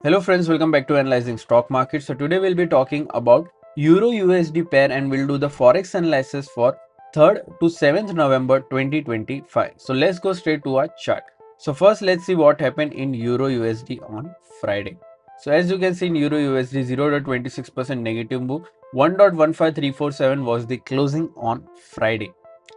Hello friends, welcome back to Analyzing Stock Market. So today we'll be talking about Euro USD pair and we'll do the Forex analysis for 3rd to 7th November 2025. So let's go straight to our chart. So first let's see what happened in Euro USD on Friday. So as you can see in Euro USD 0.26% negative move, 1.15347 was the closing on Friday.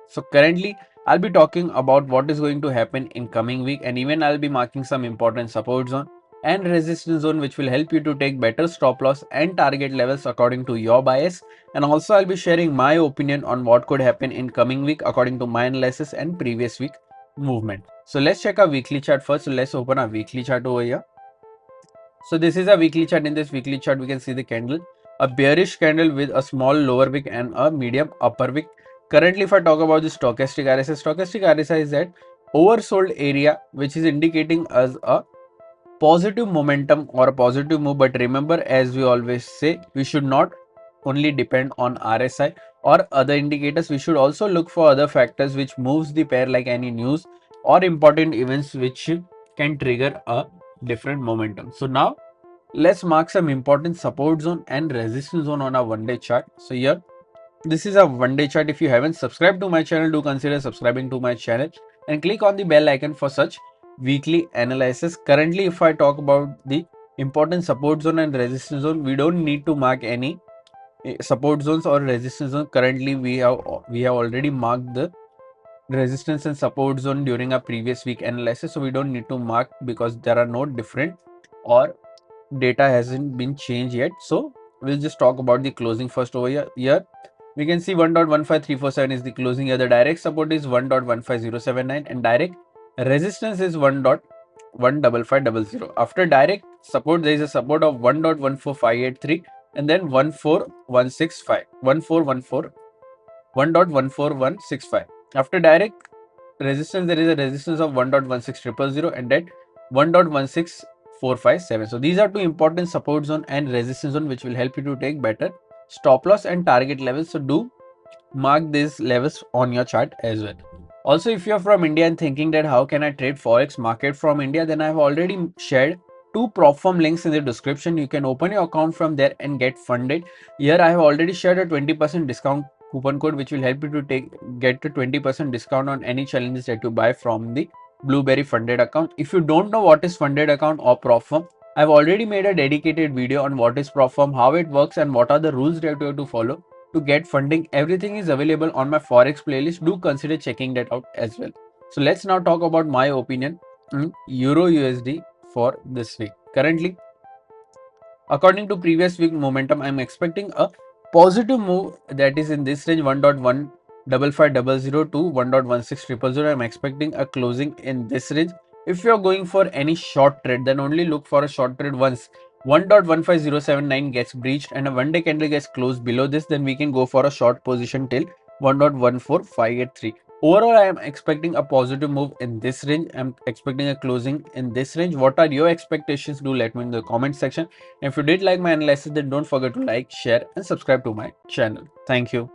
So currently I'll be talking about what is going to happen in coming week and even I'll be marking some important support zone and resistance zone which will help you to take better stop loss and target levels according to your bias. And also I'll be sharing my opinion on what could happen in coming week according to my analysis and previous week movement. So let's check our weekly chart first. So let's open our weekly chart over here. So this is a weekly chart. In this weekly chart we can see the candle, a bearish candle with a small lower wick and a medium upper wick. Currently if I talk about the stochastic RSI is at oversold area which is indicating us a positive momentum or a positive move. But remember, as we always say, we should not only depend on RSI or other indicators. We should also look for other factors which moves the pair, like any news or important events which can trigger a different momentum. So now let's mark some important support zone and resistance zone on a 1-day chart. So here this is a 1-day chart. If you haven't subscribed to my channel, do consider subscribing to my channel and click on the bell icon for such weekly analysis. Currently, if I talk about the important support zone and resistance zone, we don't need to mark any support zones or resistance zone. Currently, we have already marked the resistance and support zone during our previous week analysis, so we don't need to mark because there are no different or data hasn't been changed yet. So we'll just talk about the closing first over here. Here we can see 1.15347 is the closing here. The direct support is 1.15079 and direct resistance is 1.15500. After direct support, there is a support of 1.14583 and then 14165, 1.14165. After direct resistance, there is a resistance of 1.16000 and then 1.16457. So these are two important support zone and resistance zone which will help you to take better stop loss and target levels. So do mark these levels on your chart as well. Also, if you're from India and thinking that how can I trade Forex market from India, then I've already shared two prop firm links in the description. You can open your account from there and get funded. Here I have already shared a 20% discount coupon code which will help you to get a 20% discount on any challenges that you buy from the Blueberry funded account. If you don't know what is funded account or prop firm, I've already made a dedicated video on what is prop firm, how it works and what are the rules that you have to follow to get funding. Everything is available on my Forex playlist. Do consider checking that out as well. So let's now talk about my opinion on Euro USD for this week. Currently, according to previous week momentum, I'm expecting a positive move that is in this range 1.15500 to 1.16000. I'm expecting a closing in this range. If you're going for any short trade, then only look for a short trade once 1.15079 gets breached and a 1-day candle gets closed below this, then we can go for a short position till 1.14583. Overall, I am expecting a positive move in this range. I'm expecting a closing in this range. What are your expectations? Do let me in the comment section. If you did like my analysis, then don't forget to like, share and subscribe to my channel. Thank you.